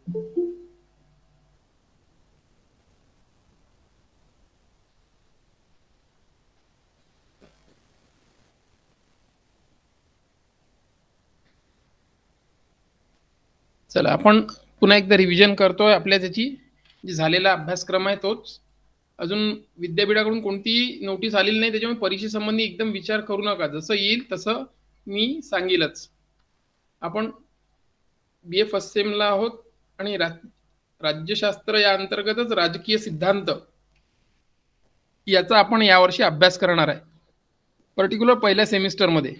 चला आपण पुन्हा एकदा रिव्हिजन करतोय. आपल्या त्याची जी झालेला अभ्यासक्रम आहे तोच. अजून विद्यापीठाकडून कोणतीही नोटीस आलेली नाही, त्याच्यामुळे परीक्षेसंबंधी एकदम विचार करू नका. जसं येईल तसं मी सांगेलच. आपण बी ए फर्स्ट सेमला आहोत आणि राज्यशास्त्र या अंतर्गतच राजकीय सिद्धांत याचा आपण यावर्षी अभ्यास करणार आहे, पर्टिक्युलर पहिल्या सेमिस्टरमध्ये.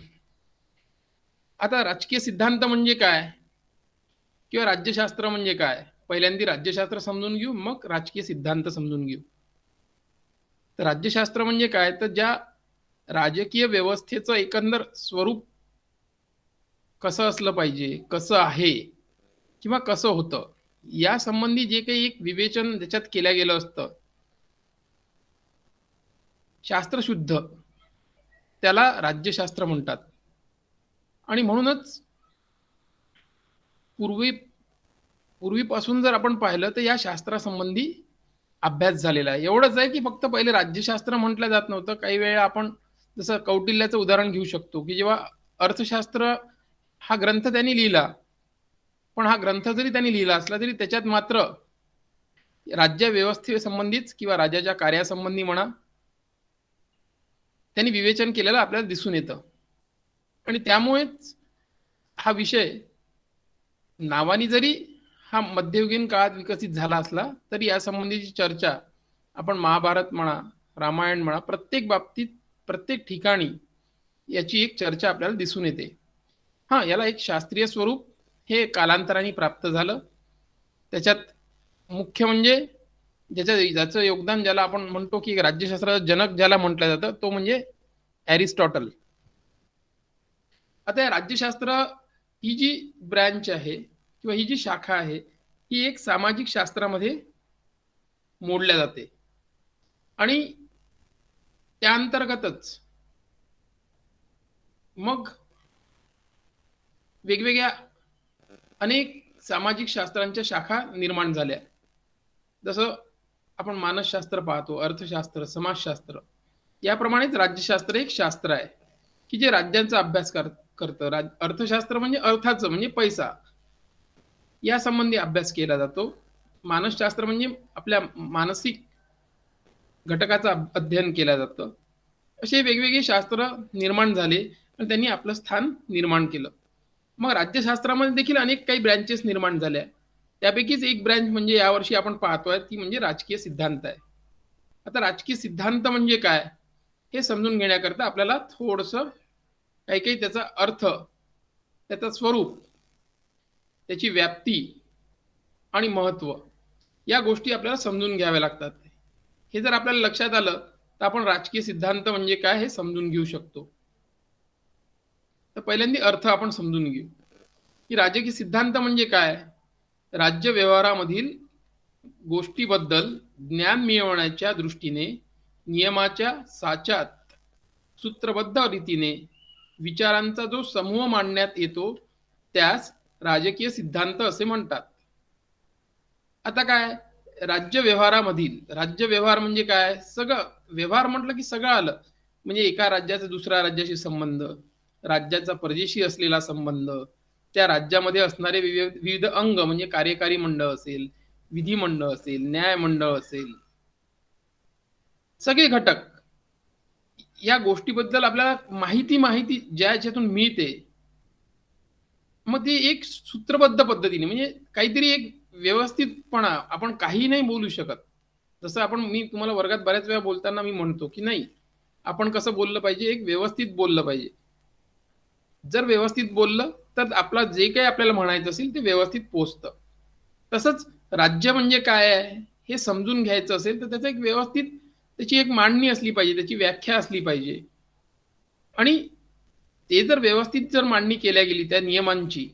आता राजकीय सिद्धांत म्हणजे काय किंवा राज्यशास्त्र म्हणजे काय, पहिल्यांदा राज्यशास्त्र समजून घेऊ, मग राजकीय सिद्धांत समजून घेऊ. तर राज्यशास्त्र म्हणजे काय, तर ज्या राजकीय व्यवस्थेचं एकंदर स्वरूप कसं असलं पाहिजे, कसं आहे किंवा कसं होतं, या संबंधी जे काही एक विवेचन त्याच्यात केलं गेलं असतं, शास्त्रशुद्ध, त्याला राज्यशास्त्र म्हणतात. आणि म्हणूनच पूर्वीपासून जर आपण पाहिलं तर या शास्त्रासंबंधी अभ्यास झालेला आहे. एवढंच आहे की फक्त पहिले राज्यशास्त्र म्हटलं जात नव्हतं. काही वेळा आपण जसं कौटिल्याचं उदाहरण घेऊ शकतो, की जेव्हा अर्थशास्त्र हा ग्रंथ त्यांनी लिहिला, पण हा ग्रंथ जरी त्यांनी लिहिला असला तरी त्याच्यात मात्र राज्य व्यवस्थेसंबंधीच किंवा राजाच्या कार्यासंबंधी म्हणा, त्यांनी विवेचन केलेलं आपल्याला दिसून येतं. आणि त्यामुळेच हा विषय नावानी जरी हा मध्ययुगीन काळात विकसित झाला असला तरी यासंबंधीची चर्चा आपण महाभारत म्हणा, रामायण म्हणा, प्रत्येक बाबतीत, प्रत्येक ठिकाणी याची एक चर्चा आपल्याला दिसून येते. हां, याला एक शास्त्रीय स्वरूप हे कालांतराने प्राप्त झालं. त्याच्यात मुख्य म्हणजे ज्याचं योगदान, ज्याला आपण म्हणतो की राज्यशास्त्राचा जनक ज्याला म्हटलं जातं, तो म्हणजे ॲरिस्टॉटल. आता या राज्यशास्त्र ही जी ब्रँच आहे किंवा ही जी शाखा आहे, ही एक सामाजिक शास्त्रामध्ये मोडल्या जाते. आणि त्या अंतर्गतच मग वेगवेगळ्या अनेक सामाजिक शास्त्रांच्या शाखा निर्माण झाल्या. जसं आपण मानसशास्त्र पाहतो, अर्थशास्त्र, समाजशास्त्र, याप्रमाणेच राज्यशास्त्र एक शास्त्र आहे की जे राज्यांचा अभ्यास करतं. अर्थशास्त्र म्हणजे अर्थाचं, म्हणजे पैसा, या संबंधी अभ्यास केला जातो. मानसशास्त्र म्हणजे आपल्या मानसिक घटकाचं अध्ययन केलं जातं. असे वेगवेगळे शास्त्र निर्माण झाले आणि त्यांनी आपलं स्थान निर्माण केलं. मग राज्यशास्त्रामध्ये देखील अनेक काही ब्रँचेस निर्माण झाल्या. त्यापैकीच एक ब्रँच म्हणजे यावर्षी आपण पाहतोय ती म्हणजे राजकीय सिद्धांत आहे. आता राजकीय सिद्धांत म्हणजे काय हे समजून घेण्याकरता आपल्याला थोडंसं काही काही त्याचा अर्थ, त्याचं स्वरूप, त्याची व्याप्ती आणि महत्त्व, या गोष्टी आपल्याला समजून घ्याव्या लागतात. हे जर आपल्याला लक्षात आलं तर आपण राजकीय सिद्धांत म्हणजे काय हे समजून घेऊ शकतो. तर पहिल्यांदा अर्थ आपण समजून घेऊ की राजकीय सिद्धांत म्हणजे काय. राज्य व्यवहारामधील गोष्टीबद्दल ज्ञान मिळवण्याच्या दृष्टीने नियमाच्या साच्यात सूत्रबद्ध रीतीने विचारांचा जो समूह मांडण्यात येतो त्यास राजकीय सिद्धांत असे म्हणतात. आता काय, राज्य व्यवहारामधील, राज्य व्यवहार म्हणजे काय, सगळं व्यवहार म्हटलं की सगळं आलं. म्हणजे एका राज्याचा दुसऱ्या राज्याशी संबंध, राज्याचा परदेशी असलेला संबंध, त्या राज्यामध्ये असणारे विविध अंग म्हणजे कार्यकारी मंडळ असेल, विधिमंडळ असेल, न्यायमंडळ असेल, सगळे घटक, या गोष्टीबद्दल आपल्याला माहिती ज्या याच्यातून मिळते, मग ते एक सूत्रबद्ध पद्धतीने, म्हणजे काहीतरी एक व्यवस्थितपणा, आपण काही नाही बोलू शकत. जसं मी तुम्हाला वर्गात बऱ्याच वेळा बोलताना मी म्हणतो की नाही, आपण कसं बोललं पाहिजे, एक व्यवस्थित बोललं पाहिजे. जर व्यवस्थित बोललं तर आपला जे काही आपल्याला म्हणायचं असेल ते व्यवस्थित पोचतं. तसंच राज्य म्हणजे काय आहे हे समजून घ्यायचं असेल तर त्याचं एक व्यवस्थित, त्याची एक मांडणी असली पाहिजे, त्याची व्याख्या असली पाहिजे. आणि ते जर व्यवस्थित जर मांडणी केल्या गेली त्या नियमांची,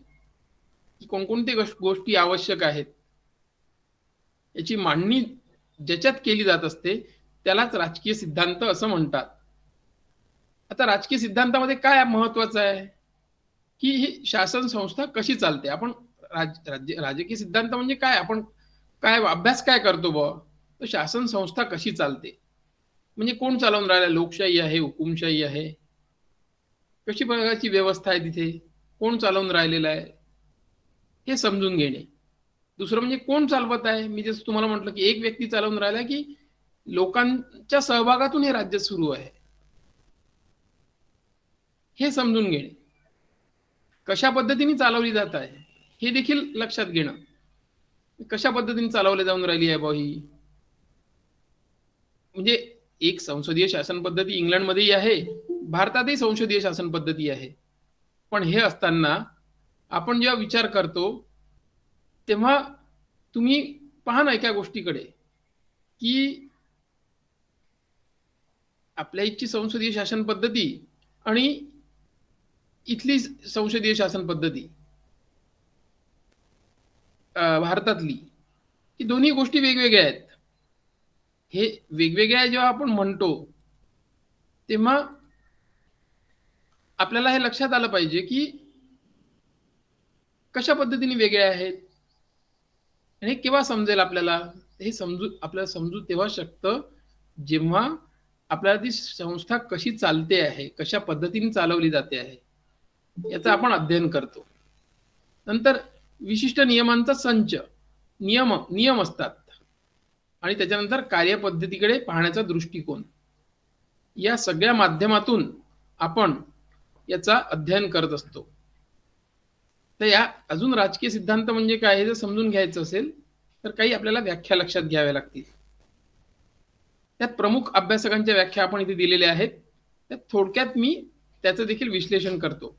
की कोणकोणत्या गोष्टी आवश्यक आहेत, याची मांडणी ज्याच्यात केली जात असते त्यालाच राजकीय सिद्धांत असं म्हणतात. आता राजकीय सिद्धांतामध्ये काय महत्वाचं आहे की ही शासन संस्था कशी चालते. आपण राजकीय सिद्धांत म्हणजे काय, आपण काय अभ्यास काय करतो बुवा, तर शासन संस्था कशी चालते, म्हणजे कोण चालवून राहिला, लोकशाही आहे, हुकुमशाही आहे, कशी प्रकारची व्यवस्था आहे तिथे, कोण चालवून राहिलेलं आहे, हे समजून घेणे. दुसरं म्हणजे कोण चालवत आहे, मी जसं तुम्हाला म्हटलं की एक व्यक्ती चालवून राहिला की लोकांच्या सहभागातून हे राज्य सुरू आहे, हे समजून घेणे. कशा पद्धतीने चालवली जात आहे हे देखील लक्षात घेणं. कशा पद्धतीने चालवली जाऊन राहिली आहे बुवा ही. म्हणजे एक संसदीय शासन पद्धती इंग्लंडमध्येही आहे, भारतातही संसदीय शासन पद्धती आहे. पण हे असताना आपण जेव्हा विचार करतो, तेव्हा तुम्ही पहा ना एका गोष्टीकडे, की आपल्या इथची संसदीय शासन पद्धती आणि इथली संसदीय शासन पद्धती भारतातली, की दोन्ही गोष्टी वेगवेगळ्या आहेत. हे वेगवेगळ्या जेव्हा आपण म्हणतो, तेव्हा आपल्याला हे लक्षात आलं पाहिजे, की कशा पद्धतीने वेगळ्या आहेत आणि हे केव्हा समजेल आपल्याला? हे आपल्याला समजू तेव्हा शकतं, जेव्हा आपल्याला ती संस्था कशी चालते आहे, कशा पद्धतीने चालवली जाते आहे, याचं आपण अध्ययन करतो. नंतर विशिष्ट नियमांचा संच, नियम नियम असतात आणि त्याच्यानंतर कार्यपद्धतीकडे पाहण्याचा दृष्टिकोन. या सगळ्या माध्यमातून आपण याचा अध्ययन करत असतो. तर या अजून राजकीय सिद्धांत म्हणजे काय हे जर समजून घ्यायचं असेल, तर काही आपल्याला व्याख्या लक्षात घ्याव्या लागतील. त्यात प्रमुख अभ्यासकांच्या व्याख्या आपण इथे दिलेल्या आहेत. त्यात थोडक्यात मी त्याचं देखील विश्लेषण करतो.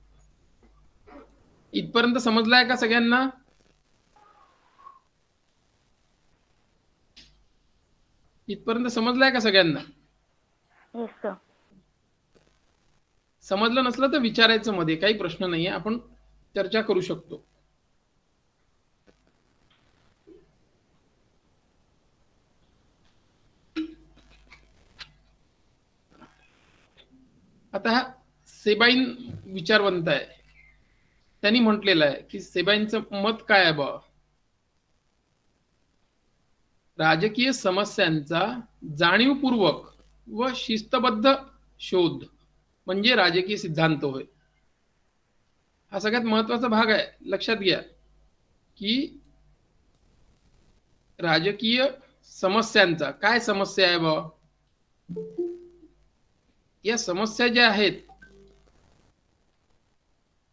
इथपर्यंत समजलाय का सगळ्यांना? इथपर्यंत समजलाय का सगळ्यांना? Yes sir. समजलं नसलं तर विचारायचं मध्ये, काही प्रश्न नाहीये, आपण चर्चा करू शकतो. आता हा सेबाईन विचारवंत आहे, त्यांनी म्हटलेलं आहे की सेबाईंचं मत काय आहे बा, राजकीय समस्यांचा जाणीवपूर्वक व शिस्तबद्ध शोध म्हणजे राजकीय सिद्धांत होय. हा सगळ्यात महत्वाचा भाग आहे, लक्षात घ्या की राजकीय समस्यांचा, काय समस्या आहे बा, या समस्या ज्या आहेत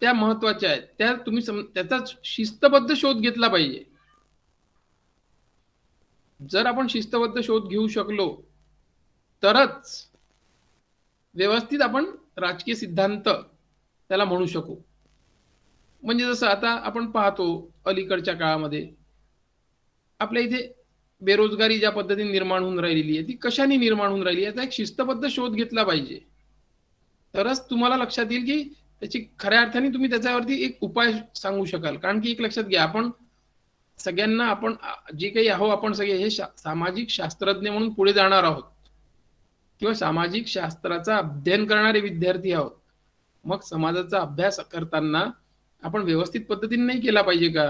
त्या महत्वाच्या आहेत, त्या तुम्ही त्याचा शिस्तबद्ध शोध घेतला पाहिजे. जर आपण शिस्तबद्ध शोध घेऊ शकलो तरच व्यवस्थित आपण राजकीय सिद्धांत त्याला म्हणू शकू. म्हणजे जसं आता आपण पाहतो अलीकडच्या काळामध्ये आपल्या इथे बेरोजगारी ज्या पद्धतीने निर्माण होऊन राहिलेली आहे, ती कशाने निर्माण होऊन राहिली, याचा एक शिस्तबद्ध शोध घेतला पाहिजे. तरच तुम्हाला लक्षात येईल की त्याची खऱ्या अर्थाने तुम्ही त्याच्यावरती एक उपाय सांगू शकाल. कारण की एक लक्षात घ्या, आपण सगळ्यांना, आपण जे काही आहो, आपण सगळे हे सामाजिक शास्त्रज्ञ म्हणून पुढे जाणार आहोत किंवा सामाजिक शास्त्राचा अध्ययन करणारे विद्यार्थी आहोत. मग समाजाचा अभ्यास करताना आपण व्यवस्थित पद्धतीने नाही केला पाहिजे का?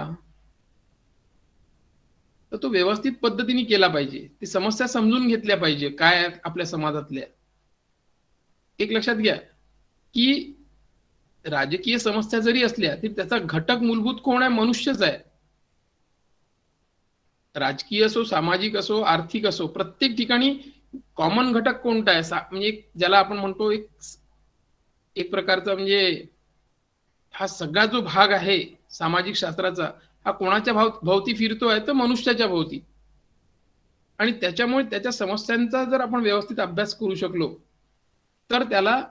तर तो व्यवस्थित पद्धतीने केला पाहिजे. ती समस्या समजून घेतल्या पाहिजे काय आहेत आपल्या समाजातल्या. एक लक्षात घ्या की राजकीय समस्या जरी असल्या तरी त्याचा घटक मूलभूत कोण आहे? मनुष्यच आहे. राजकीय असो, सामाजिक असो, आर्थिक असो, प्रत्येक ठिकाणी कॉमन घटक कोणता आहे? म्हणजे ज्याला आपण म्हणतो एक एक प्रकारचा, म्हणजे हा सगळा जो भाग आहे सामाजिक शास्त्राचा, हा कोणाच्या भोवती फिरतोय? तर मनुष्याच्या भोवती. आणि त्याच्यामुळे त्याच्या समस्यांचा जर आपण व्यवस्थित अभ्यास करू शकलो तर त्याला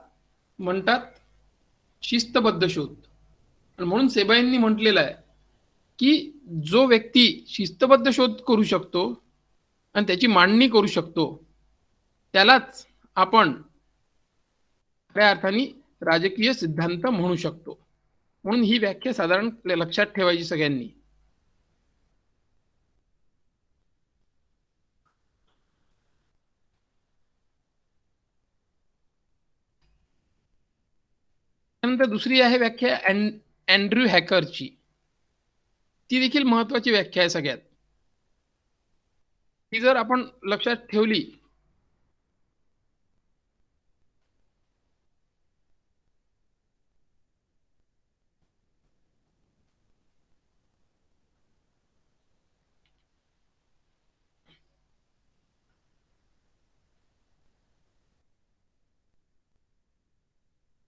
म्हणतात शिस्तबद्ध शोध. आणि म्हणून सेबाईंनी म्हटलेलं आहे की जो व्यक्ती शिस्तबद्ध शोध करू शकतो आणि त्याची मांडणी करू शकतो त्यालाच आपण खऱ्या अर्थाने राजकीय सिद्धांत म्हणू शकतो. म्हणून ही व्याख्या साधारण लक्षात ठेवायची सगळ्यांनी. त्यानंतर दुसरी आहे व्याख्या अँड्र्यू हॅकरची. ती देखील महत्वाची व्याख्या आहे सगळ्यात. ती जर आपण लक्षात ठेवली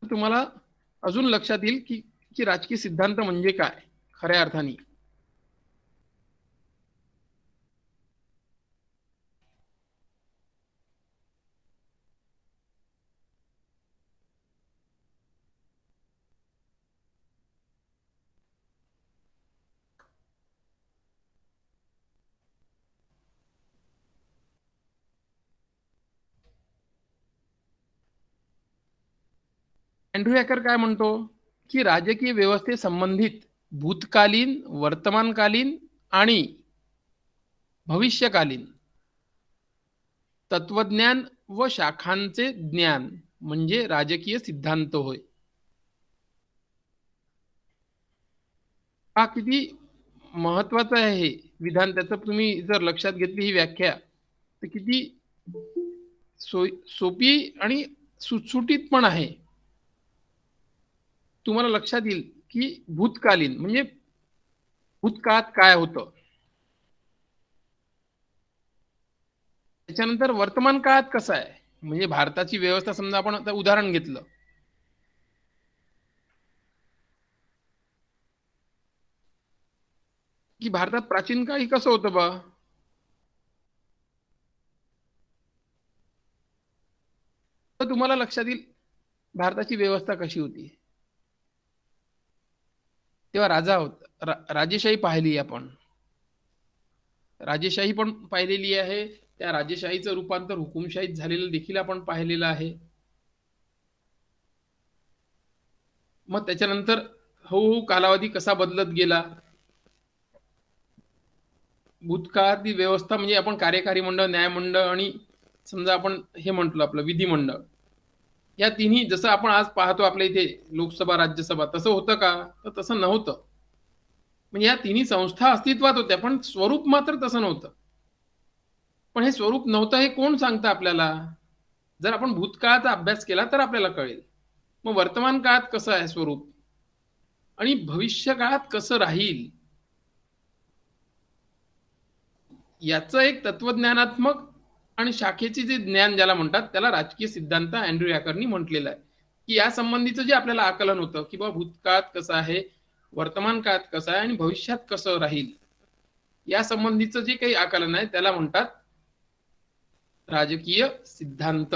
तर तुम्हाला अजून लक्षात येईल की की राजकीय सिद्धांत म्हणजे काय खऱ्या अर्थाने. अँड्र्यू हॅकर काय म्हणतो की राजकीय व्यवस्थेसंबंधित भूतकालीन, वर्तमानकालीन आणि भविष्यकालीन तत्वज्ञान व शाखांचे ज्ञान म्हणजे राजकीय सिद्धांत होय. हा किती महत्वाचं आहे हे विधान. त्याचं तुम्ही जर लक्षात घेतली ही व्याख्या तर किती सोपी आणि सुटसुटीत पण आहे. तुम्हाला लक्षात येईल की भूतकालीन म्हणजे भूतकाळात काय होतं, त्याच्यानंतर वर्तमान काळात कसं आहे. म्हणजे भारताची व्यवस्था समजा आपण आता उदाहरण घेतलं की भारतात प्राचीन काळी कसं होतं बा, तर तुम्हाला लक्षात येईल भारताची व्यवस्था कशी होती. तेव्हा राजा होता, राजेशाही पाहिली आपण, राजेशाही पण पाहिलेली आहे. त्या राजेशाहीचं रूपांतर हुकुमशाहीत झालेलं देखील आपण पाहिलेलं आहे. मग त्याच्यानंतर हळूहळू कालावधी कसा बदलत गेला. भूतकाळातली व्यवस्था म्हणजे आपण कार्यकारी मंडळ, न्यायमंडळ आणि समजा आपण हे म्हटलं आपलं विधिमंडळ, या तिन्ही जसं आपण आज पाहतो आपल्या इथे लोकसभा, राज्यसभा, तसं होतं का? तर तसं नव्हतं. म्हणजे या तिन्ही संस्था अस्तित्वात होत्या पण स्वरूप मात्र तसं नव्हतं. पण हे स्वरूप नव्हतं हे कोण सांगतं आपल्याला? जर आपण भूतकाळाचा अभ्यास केला तर आपल्याला कळेल. मग वर्तमान काळात कसं आहे स्वरूप आणि भविष्य काळात कसं राहील, याचं एक तत्वज्ञानात्मक आणि शाखेचे जे ज्ञान ज्याला म्हणतात त्याला राजकीय सिद्धांत अँड्र्यू हॅकरनी म्हटलेलं आहे. की या संबंधीचं जे आपल्याला आकलन होतं की बाबा भूतकाळात कसं आहे, वर्तमान काळात कसं आहे आणि भविष्यात कसं राहील, या संबंधीचं जे काही आकलन आहे त्याला म्हणतात राजकीय सिद्धांत.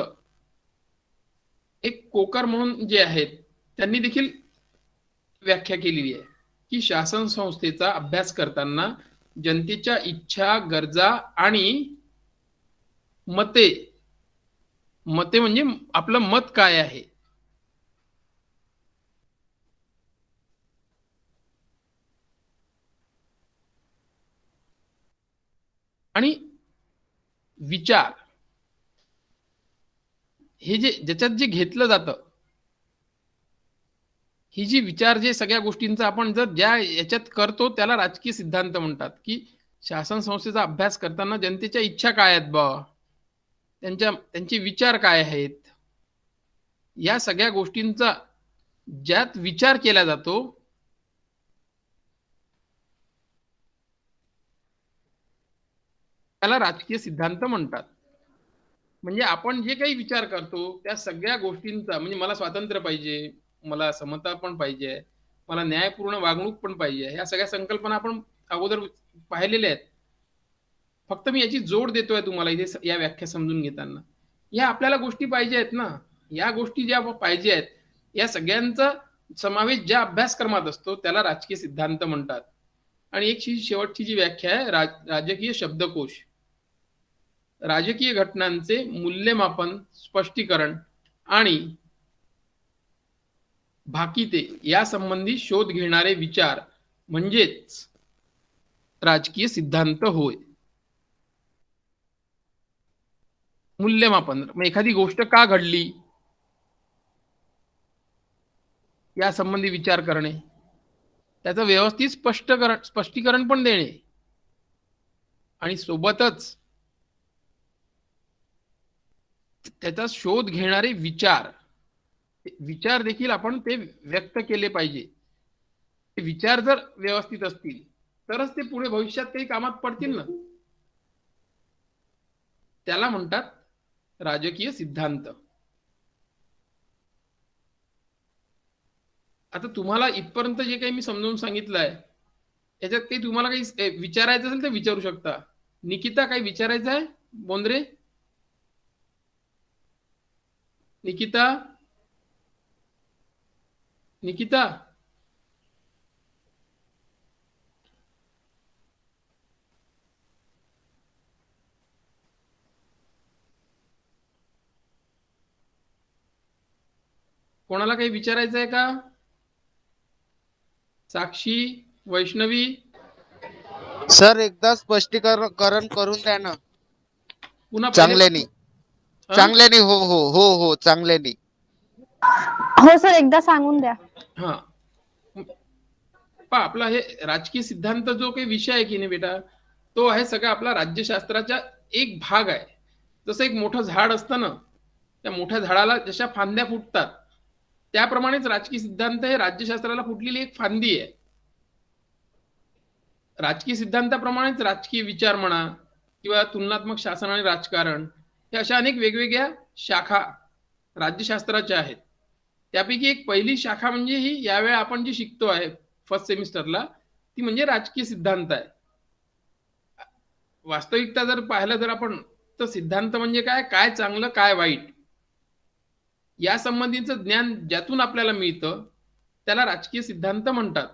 एक कोकर म्हणून जे आहेत त्यांनी देखील व्याख्या केलेली आहे की शासन संस्थेचा अभ्यास करताना जनतेच्या इच्छा, गरजा आणि मते, मते म्हणजे आपलं मत काय आहे, आणि विचार, हे जे ज्याच्यात जे घेतलं जातं, ही जी विचार जे सगळ्या गोष्टींचा आपण जर ज्या याच्यात करतो त्याला राजकीय सिद्धांत म्हणतात. की शासन संस्थेचा अभ्यास करताना जनतेच्या इच्छा काय आहेत बा, त्यांचे विचार काय आहेत, या सगळ्या गोष्टींचा ज्यात विचार केला जातो त्याला राजकीय सिद्धांत म्हणतात. म्हणजे आपण जे काही विचार करतो त्या सगळ्या गोष्टींचा, म्हणजे मला स्वातंत्र्य पाहिजे, मला समता पण पाहिजे, मला न्यायपूर्ण वागणूक पण पाहिजे, ह्या सगळ्या संकल्पना आपण अगोदर पाहिलेल्या आहेत. फक्त मी याची जोड देतोय तुम्हाला इथे या व्याख्या समजून घेताना. या आपल्याला गोष्टी पाहिजे आहेत ना, या गोष्टी ज्या पाहिजे आहेत या सगळ्यांचा समावेश ज्या अभ्यासक्रमात असतो त्याला राजकीय सिद्धांत म्हणतात. आणि एक शेवटची जी व्याख्या आहे राजकीय शब्दकोश, राजकीय घटनांचे मूल्यमापन, स्पष्टीकरण आणि भाकिते यासंबंधी शोध घेणारे विचार म्हणजेच राजकीय सिद्धांत होय. मूल्यमापन मग एखादी गोष्ट का घडली यासंबंधी विचार करणे, त्याचं व्यवस्थित स्पष्टीकरण पण देणे आणि सोबतच त्याचा शोध घेणारे विचार देखील आपण ते व्यक्त केले पाहिजे. ते विचार जर व्यवस्थित असतील तरच ते पुढे भविष्यात काही कामात पडतील ना. त्याला म्हणतात राजकीय सिद्धांत. आता तुम्हाला इथपर्यंत जे काही मी समजावून सांगितलंय याच्यात काही तुम्हाला काही विचारायचं असेल तर विचारू शकता. निकिता, काही विचारायचं आहे? बोंद्रे, निकिता, निकिता, कोणाला काही विचारायचं आहे का? साक्षी, वैष्णवी, सर एकदा स्पष्टीकरण करून द्या ना. पुन्हा चांगल्यानी चांगल्यानी. हो हो हो हो चांगल्यानी. हो सर, एकदा सांगून द्या. हा, पहा, आपला हे राजकीय सिद्धांत जो काही विषय आहे की नाही बेटा, तो आहे सगळा आपला राज्यशास्त्राचा एक भाग आहे. जसं एक मोठं झाड असतं ना, त्या मोठ्या झाडाला जशा फांद्या फुटतात त्याप्रमाणेच राजकीय सिद्धांत हे राज्यशास्त्राला फुटलेली एक फांदी आहे. राजकीय सिद्धांताप्रमाणेच राजकीय विचार म्हणा किंवा तुलनात्मक शासन आणि राजकारण, हे अशा अनेक वेगवेगळ्या शाखा राज्यशास्त्राच्या आहेत. त्यापैकी एक पहिली शाखा म्हणजे ही यावेळी आपण जी शिकतो आहे फर्स्ट सेमिस्टरला, ती म्हणजे राजकीय सिद्धांत आहे. वास्तविकता जर पाहिलं जर आपण, तर सिद्धांत म्हणजे काय, काय चांगलं काय वाईट या संबंधीचं ज्ञान ज्यातून आपल्याला मिळतं त्याला राजकीय सिद्धांत म्हणतात.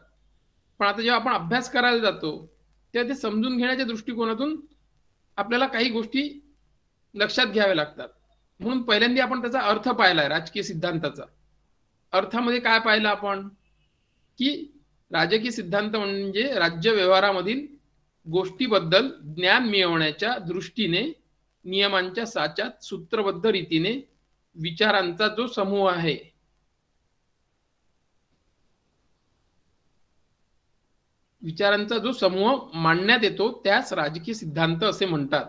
पण आता जेव्हा आपण अभ्यास करायला जातो तेव्हा ते समजून घेण्याच्या दृष्टिकोनातून आपल्याला काही गोष्टी लक्षात घ्याव्या लागतात. म्हणून पहिल्यांदा आपण त्याचा अर्थ पाहिलाय. राजकीय सिद्धांताचा अर्थामध्ये काय पाहिलं आपण, की राजकीय सिद्धांत म्हणजे राज्य व्यवहारामधील गोष्टीबद्दल ज्ञान मिळवण्याच्या दृष्टीने नियमांच्या साच्यात सूत्रबद्ध रीतीने विचारांचा जो समूह आहे, विचारांचा जो समूह मांडण्यात येतो त्यास राजकीय सिद्धांत असे म्हणतात.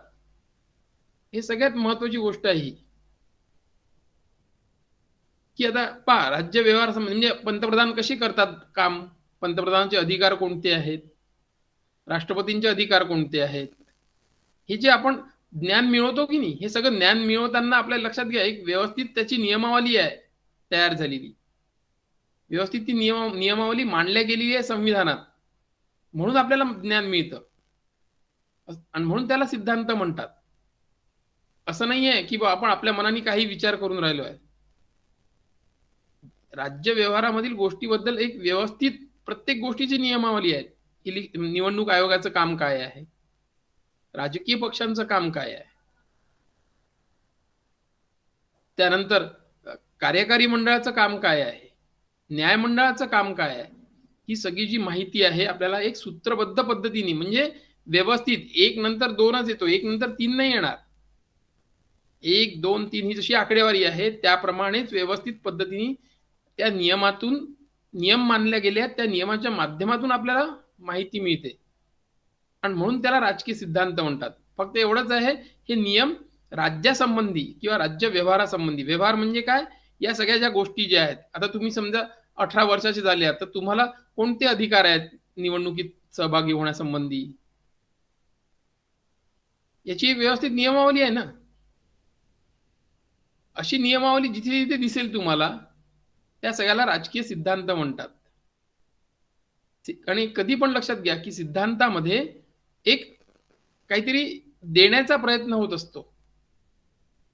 हे सगळ्यात महत्वाची गोष्ट आहे की आता पहा, राज्य व्यवहार म्हणजे पंतप्रधान कसे करतात काम, पंतप्रधानांचे अधिकार कोणते आहेत, राष्ट्रपतींचे अधिकार कोणते आहेत, हे जे आपण ज्ञान मिळवतो की नाही, हे सगळं ज्ञान मिळवताना आपल्या लक्षात घ्या एक व्यवस्थित त्याची नियमावली आहे तयार झालेली. व्यवस्थित ती नियमावली मांडल्या गेलेली आहे संविधानात, म्हणून आपल्याला ज्ञान मिळतं आणि म्हणून त्याला सिद्धांत म्हणतात. असं नाहीये की आपण आपल्या मनाने काही विचार करून राहिलो आहे. राज्य व्यवहारामधील गोष्टीबद्दल एक व्यवस्थित प्रत्येक गोष्टीची नियमावली आहे. निवडणूक आयोगाचं काम काय आहे, राजकीय पक्षांचं काम काय आहे, त्यानंतर कार्यकारी मंडळाचं काम काय आहे, न्यायमंडळाचं काम काय आहे, ही सगळी जी माहिती आहे आपल्याला एक सूत्रबद्ध पद्धतीने म्हणजे व्यवस्थित, एक नंतर दोनच येतो, एक नंतर तीन नाही येणार. 1, 2, 3 ही जशी आकडेवारी आहे त्याप्रमाणेच व्यवस्थित पद्धतीने त्या नियम मानल्या गेल्या, त्या नियमाच्या माध्यमातून आपल्याला माहिती मिळते आणि म्हणून त्याला राजकीय सिद्धांत म्हणतात. फक्त एवढंच आहे, हे नियम राज्यासंबंधी किंवा राज्य व्यवहारासंबंधी, व्यवहार म्हणजे काय, या सगळ्या ज्या गोष्टी ज्या आहेत, आता तुम्ही समजा 18 वर्षाचे झाले तर तुम्हाला कोणते अधिकार आहेत निवडणुकीत सहभागी होण्यासंबंधी, याची व्यवस्थित नियमावली आहे ना. अशी नियमावली जिथे जिथे दिसेल तुम्हाला त्या सगळ्याला राजकीय सिद्धांत म्हणतात. आणि कधी पण लक्षात घ्या की सिद्धांतामध्ये एक काहीतरी देण्याचा प्रयत्न होत असतो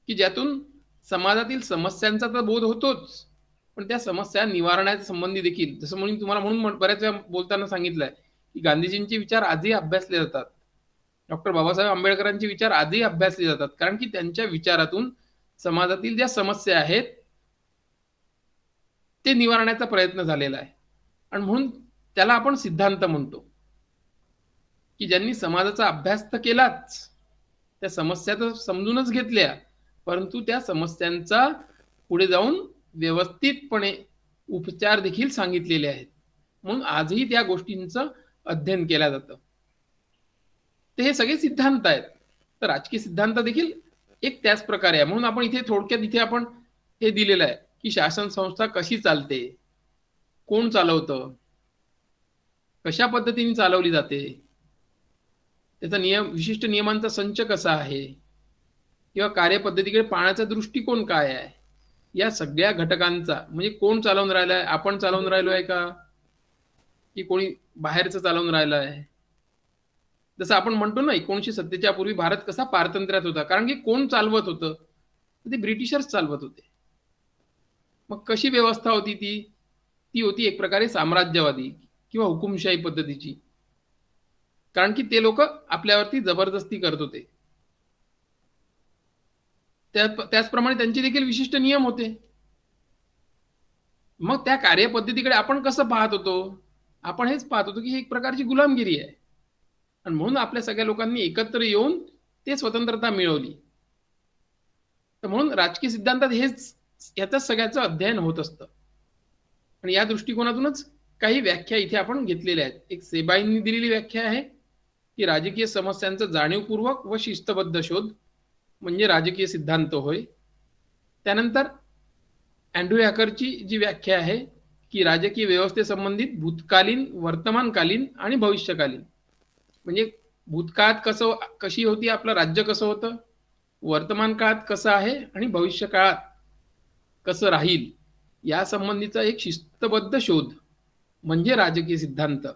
की ज्यातून समाजातील समस्यांचा तर बोध होतोच, पण त्या समस्या निवारण्याच्या संबंधी देखील, जसं म्हणून तुम्हाला म्हणून बऱ्याच वेळा बोलताना सांगितलंय की गांधीजींचे विचार आजही अभ्यासले जातात, डॉक्टर बाबासाहेब आंबेडकरांचे विचार आजही अभ्यासले जातात, कारण की त्यांच्या विचारातून समाजातील ज्या समस्या आहेत ते निवारण्याचा प्रयत्न झालेला आहे. आणि म्हणून त्याला आपण सिद्धांत म्हणतो की ज्यांनी समाजाचा अभ्यास तर केलाच, त्या समस्या तर समजूनच घेतल्या, परंतु त्या समस्यांचा पुढे जाऊन व्यवस्थितपणे उपचार देखील सांगितलेले आहेत. म्हणून आजही त्या गोष्टींचं अध्ययन केलं जातं. तर हे सगळे सिद्धांत आहेत. तर राजकीय सिद्धांत देखील एक त्याच प्रकारे आहे. म्हणून आपण इथे थोडक्यात इथे आपण हे दिलेलं आहे की शासन संस्था कशी चालते, कोण चालवतं, कशा पद्धतीने चालवली जाते, त्याचा विशिष्ट नियमांचा संच कसा आहे किंवा कार्यपद्धतीकडे पाहण्याचा दृष्टिकोन काय आहे, या सगळ्या घटकांचा म्हणजे कोण चालवून राहिलाय, आपण चालवून राहिलो आहे का की कोणी बाहेरचं चालवून राहिलं आहे. जसं आपण म्हणतो ना 1970च्या पूर्वी भारत कसा पारतंत्र्यात होता, कारण की कोण चालवत होतं, ते ब्रिटिशर्स चालवत होते. मग कशी व्यवस्था होती ती ती होती एक प्रकारे साम्राज्यवादी किंवा हुकुमशाही पद्धतीची, कारण की ते लोक आपल्यावरती जबरदस्ती करत होते. त्याचप्रमाणे त्यांचे देखील विशिष्ट नियम होते. मग त्या कार्यपद्धतीकडे आपण कसं पाहत होतो, आपण हेच पाहत होतो की ही एक प्रकारची गुलामगिरी आहे आणि म्हणून आपल्या सगळ्या लोकांनी एकत्र येऊन ते स्वतंत्रता मिळवली. तर म्हणून राजकीय सिद्धांतात हेच याच सगळ्याचं अध्ययन होत असतं आणि या दृष्टिकोनातूनच काही व्याख्या इथे आपण घेतलेल्या आहेत. एक सेबाईंनी दिलेली व्याख्या आहे की राजकीय समस्यांचा जाणीवपूर्वक व शिस्तबद्ध शोध म्हणजे राजकीय सिद्धांत होय. त्यानंतर अँड्रू हॅकरची जी व्याख्या आहे की राजकीय व्यवस्थेसंबंधित भूतकालीन, वर्तमानकालीन आणि भविष्यकालीन, म्हणजे भूतकाळात कशी होती आपलं राज्य, कसं होतं, वर्तमान काळात कसं आहे आणि भविष्य काळात कसं राहील, या संबंधीचा एक शिस्तबद्ध शोध म्हणजे राजकीय सिद्धांत.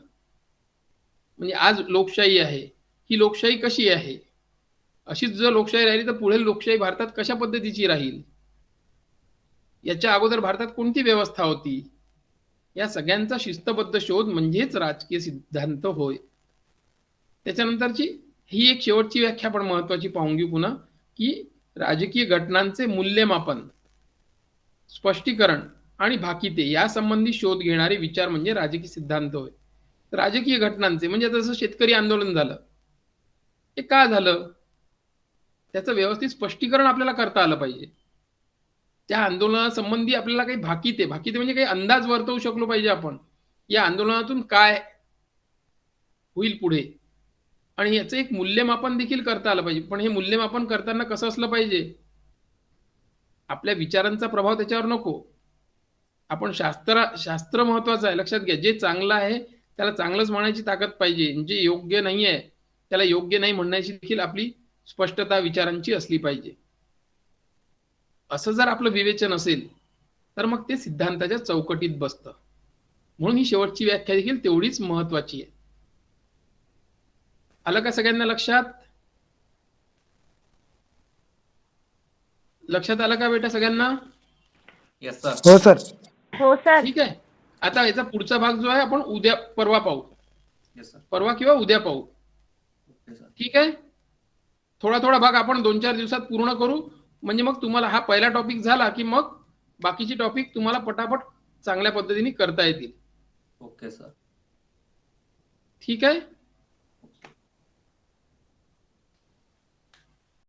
म्हणजे आज लोकशाही आहे, ही लोकशाही कशी आहे, अशीच जर लोकशाही राहिली तर पुढे लोकशाही भारतात कशा पद्धतीची राहील, याच्या अगोदर भारतात कोणती व्यवस्था होती, या सगळ्यांचा शिस्तबद्ध शोध म्हणजेच राजकीय सिद्धांत होय. त्याच्यानंतरची ही एक शेवटची व्याख्या पण महत्वाची पाहून घेऊ पुन्हा, की राजकीय घटनांचे मूल्यमापन, स्पष्टीकरण आणि भाकिते यासंबंधी शोध घेणारे विचार म्हणजे राजकीय सिद्धांत होय. राजकीय घटनांचे म्हणजे जसं शेतकरी आंदोलन झालं, हे का झालं, त्याचं व्यवस्थित स्पष्टीकरण आपल्याला करता आलं पाहिजे. त्या आंदोलनासंबंधी आपल्याला काही भाकिते म्हणजे काही अंदाज वर्तवू शकलो पाहिजे आपण, या आंदोलनातून काय होईल पुढे, आणि याचं एक मूल्यमापन देखील करता आलं पाहिजे. पण हे मूल्यमापन करताना कसं असलं पाहिजे, आपल्या विचारांचा प्रभाव त्याच्यावर नको. आपण शास्त्र महत्वाचं आहे, लक्षात घ्या. जे चांगलं आहे त्याला चांगलंच म्हणायची ताकद पाहिजे, जे योग्य नाही आहे त्याला योग्य नाही म्हणण्याची देखील आपली स्पष्टता विचारांची असली पाहिजे. असं जर आपलं विवेचन असेल तर मग ते सिद्धांताच्या चौकटीत बसतं. म्हणून ही शेवटची व्याख्या देखील तेवढीच महत्वाची आहे. आलं का सगळ्यांना लक्षात? लक्षात आलं का बेटा सगळ्यांना? Yes sir. हो सर. हो सर. ठीक आहे. आता याचा पुढचा भाग जो आहे आपण परवा पाहू. Yes sir. परवा किंवा उद्या पाहू. Okay sir. ठीक आहे. थोडा भाग आपण 2-4 दिवसात पूर्ण करू, म्हणजे मग तुम्हाला हा पहिला टॉपिक झाला की मग बाकीचे टॉपिक तुम्हाला पटापट चांगल्या पद्धतीने करता येतील. Okay sir. ठीक आहे.